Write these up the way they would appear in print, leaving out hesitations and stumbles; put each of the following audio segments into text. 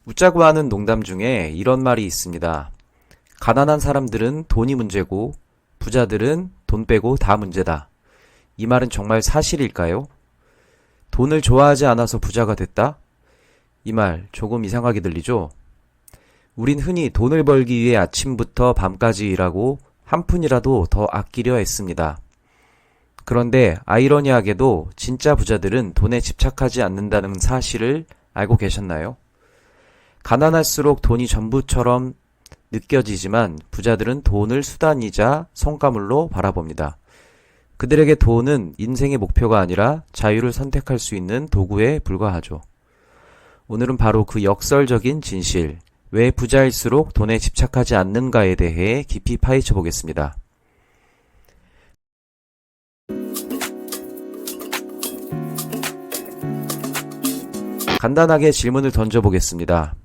웃자고 하는 농담 중에 이런 말이 있습니다. 가난한 사람들은 돈이 문제고 부자들은 돈 빼고 다 문제다. 이 말은 정말 사실일까요? 돈을 좋아하지 않아서 부자가 됐다? 이 말 조금 이상하게 들리죠? 우린 흔히 돈을 벌기 위해 아침부터 밤까지 일하고 한 푼이라도 더 아끼려 했습니다. 그런데 아이러니하게도 진짜 부자들은 돈에 집착하지 않는다는 사실을 알고 계셨나요? 가난할수록 돈이 전부처럼 느껴지지만 부자들은 돈을 수단이자 성과물로 바라봅니다. 그들에게 돈은 인생의 목표가 아니라 자유를 선택할 수 있는 도구에 불과하죠. 오늘은 바로 그 역설적인 진실, 왜 부자일수록 돈에 집착하지 않는가에 대해 깊이 파헤쳐 보겠습니다. 간단하게 질문을 던져보겠습니다.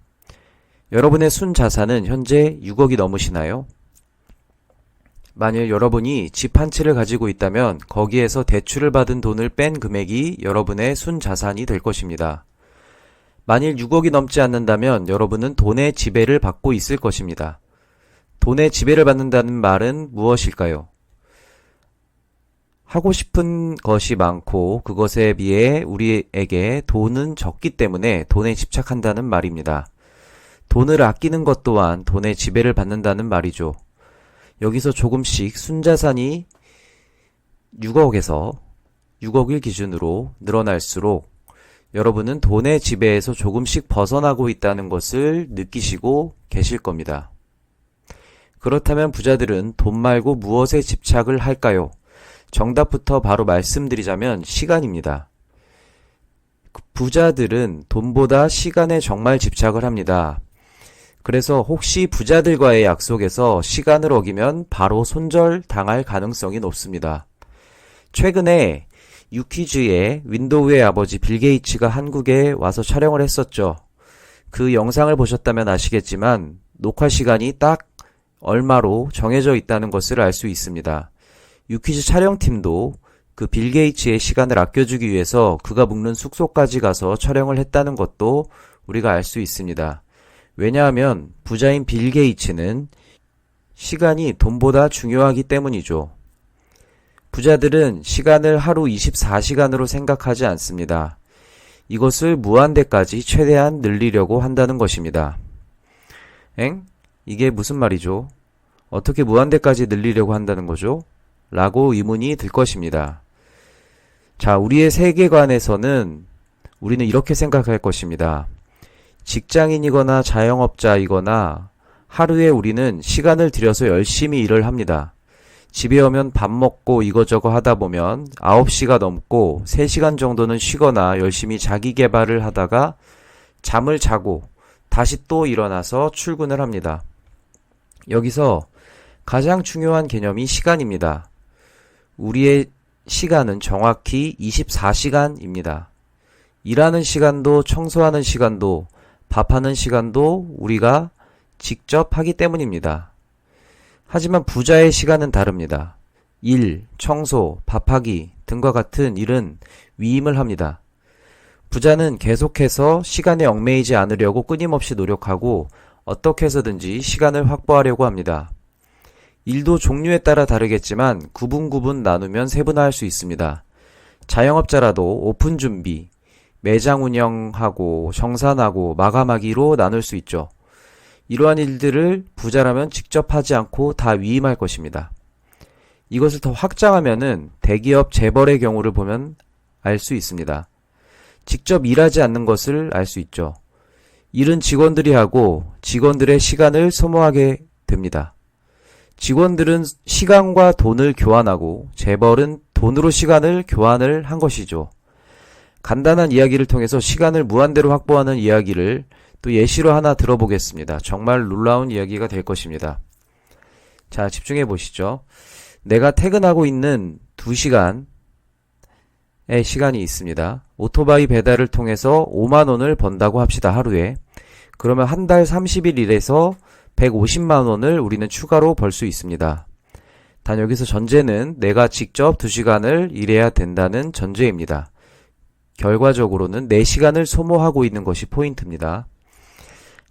여러분의 순자산은 현재 6억이 넘으시나요? 만일 여러분이 집 한 채를 가지고 있다면 거기에서 대출을 받은 돈을 뺀 금액이 여러분의 순자산이 될 것입니다. 만일 6억이 넘지 않는다면 여러분은 돈의 지배를 받고 있을 것입니다. 돈의 지배를 받는다는 말은 무엇일까요? 하고 싶은 것이 많고 그것에 비해 우리에게 돈은 적기 때문에 돈에 집착한다는 말입니다. 돈을 아끼는 것 또한 돈의 지배를 받는다는 말이죠. 여기서 조금씩 순자산이 6억에서 6억을 기준으로 늘어날수록 여러분은 돈의 지배에서 조금씩 벗어나고 있다는 것을 느끼시고 계실 겁니다. 그렇다면 부자들은 돈 말고 무엇에 집착을 할까요? 정답부터 바로 말씀드리자면 시간입니다. 부자들은 돈보다 시간에 정말 집착을 합니다. 그래서 혹시 부자들과의 약속에서 시간을 어기면 바로 손절당할 가능성이 높습니다. 최근에 유퀴즈의 윈도우의 아버지 빌 게이츠가 한국에 와서 촬영을 했었죠. 그 영상을 보셨다면 아시겠지만 녹화 시간이 딱 얼마로 정해져 있다는 것을 알 수 있습니다. 유퀴즈 촬영팀도 그 빌 게이츠의 시간을 아껴주기 위해서 그가 묵는 숙소까지 가서 촬영을 했다는 것도 우리가 알 수 있습니다. 왜냐하면 부자인 빌 게이츠는 시간이 돈보다 중요하기 때문이죠. 부자들은 시간을 하루 24시간으로 생각하지 않습니다. 이것을 무한대까지 최대한 늘리려고 한다는 것입니다. 이게 무슨 말이죠? 어떻게 무한대까지 늘리려고 한다는 거죠? 라고 의문이 들 것입니다. 자, 우리의 세계관에서는 우리는 이렇게 생각할 것입니다. 직장인이거나 자영업자이거나 하루에 우리는 시간을 들여서 열심히 일을 합니다. 집에 오면 밥 먹고 이거저거 하다 보면 9시가 넘고 3시간 정도는 쉬거나 열심히 자기 개발을 하다가 잠을 자고 다시 또 일어나서 출근을 합니다. 여기서 가장 중요한 개념이 시간입니다. 우리의 시간은 정확히 24시간입니다. 일하는 시간도 청소하는 시간도 밥하는 시간도 우리가 직접 하기 때문입니다. 하지만 부자의 시간은 다릅니다. 일, 청소, 밥하기 등과 같은 일은 위임을 합니다. 부자는 계속해서 시간에 얽매이지 않으려고 끊임없이 노력하고 어떻게 해서든지 시간을 확보하려고 합니다. 일도 종류에 따라 다르겠지만 구분 나누면 세분화할 수 있습니다. 자영업자라도 오픈 준비, 매장 운영하고 정산하고 마감하기로 나눌 수 있죠. 이러한 일들을 부자라면 직접 하지 않고 다 위임할 것입니다. 이것을 더 확장하면은 대기업 재벌의 경우를 보면 알 수 있습니다. 직접 일하지 않는 것을 알 수 있죠. 일은 직원들이 하고 직원들의 시간을 소모하게 됩니다. 직원들은 시간과 돈을 교환하고 재벌은 돈으로 시간을 교환을 한 것이죠. 간단한 이야기를 통해서 시간을 무한대로 확보하는 이야기를 또 예시로 하나 들어보겠습니다. 정말 놀라운 이야기가 될 것입니다. 자, 집중해 보시죠. 내가 퇴근하고 있는 2시간의 시간이 있습니다. 오토바이 배달을 통해서 5만원을 번다고 합시다. 하루에. 그러면 한 달 30일 일해서 150만원을 우리는 추가로 벌 수 있습니다. 단 여기서 전제는 내가 직접 2시간을 일해야 된다는 전제입니다. 결과적으로는 4시간을 소모하고 있는 것이 포인트입니다.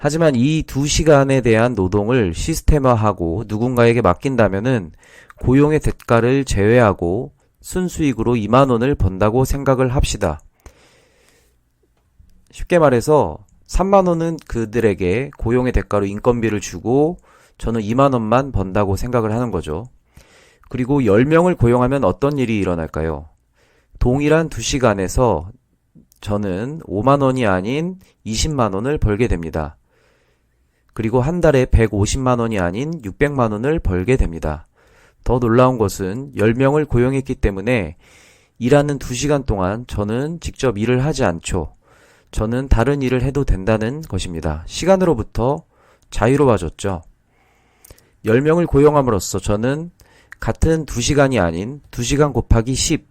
하지만 이 2시간에 대한 노동을 시스템화하고 누군가에게 맡긴다면은 고용의 대가를 제외하고 순수익으로 2만 원을 번다고 생각을 합시다. 쉽게 말해서 3만 원은 그들에게 고용의 대가로 인건비를 주고 저는 2만 원만 번다고 생각을 하는 거죠. 그리고 10명을 고용하면 어떤 일이 일어날까요? 동일한 2시간에서 저는 5만 원이 아닌 20만 원을 벌게 됩니다. 그리고 한 달에 150만 원이 아닌 600만 원을 벌게 됩니다. 더 놀라운 것은 10명을 고용했기 때문에 일하는 2시간 동안 저는 직접 일을 하지 않죠. 저는 다른 일을 해도 된다는 것입니다. 시간으로부터 자유로워졌죠. 10명을 고용함으로써 저는 같은 2시간이 아닌 2시간 곱하기 10,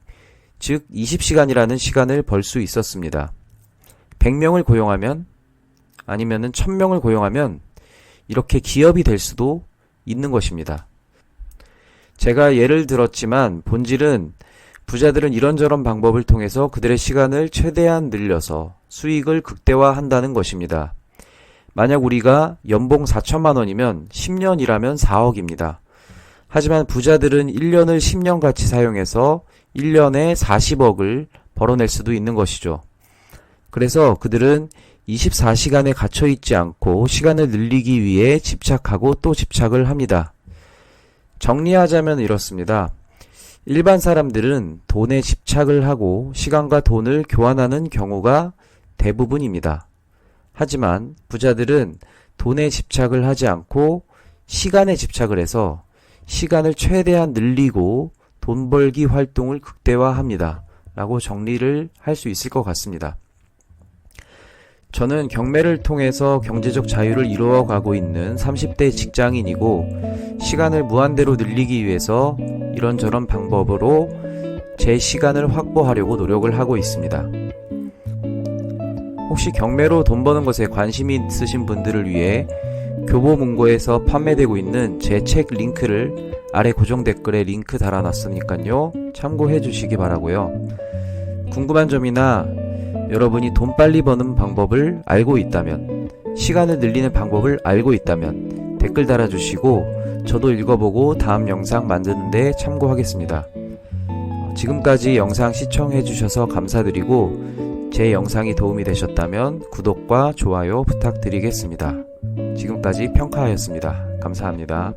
즉 20시간이라는 시간을 벌 수 있었습니다. 100명을 고용하면 아니면은 1000명을 고용하면 이렇게 기업이 될 수도 있는 것입니다. 제가 예를 들었지만 본질은 부자들은 이런저런 방법을 통해서 그들의 시간을 최대한 늘려서 수익을 극대화한다는 것입니다. 만약 우리가 연봉 4천만 원이면 10년 일하면 4억입니다. 하지만 부자들은 1년을 10년 같이 사용해서 1년에 40억을 벌어낼 수도 있는 것이죠. 그래서 그들은 24시간에 갇혀 있지 않고 시간을 늘리기 위해 집착하고 또 집착을 합니다. 정리하자면 이렇습니다. 일반 사람들은 돈에 집착을 하고 시간과 돈을 교환하는 경우가 대부분입니다. 하지만 부자들은 돈에 집착을 하지 않고 시간에 집착을 해서 시간을 최대한 늘리고 돈 벌기 활동을 극대화합니다. 라고 정리를 할 수 있을 것 같습니다. 저는 경매를 통해서 경제적 자유를 이루어가고 있는 30대 직장인이고 시간을 무한대로 늘리기 위해서 이런저런 방법으로 제 시간을 확보하려고 노력을 하고 있습니다. 혹시 경매로 돈 버는 것에 관심이 있으신 분들을 위해 교보문고에서 판매되고 있는 제 책 링크를 아래 고정 댓글에 링크 달아놨으니까요. 참고해 주시기 바라고요. 궁금한 점이나 여러분이 돈 빨리 버는 방법을 알고 있다면, 시간을 늘리는 방법을 알고 있다면 댓글 달아주시고 저도 읽어보고 다음 영상 만드는데 참고하겠습니다. 지금까지 영상 시청해 주셔서 감사드리고 제 영상이 도움이 되셨다면 구독과 좋아요 부탁드리겠습니다. 지금까지 평카하였습니다. 감사합니다.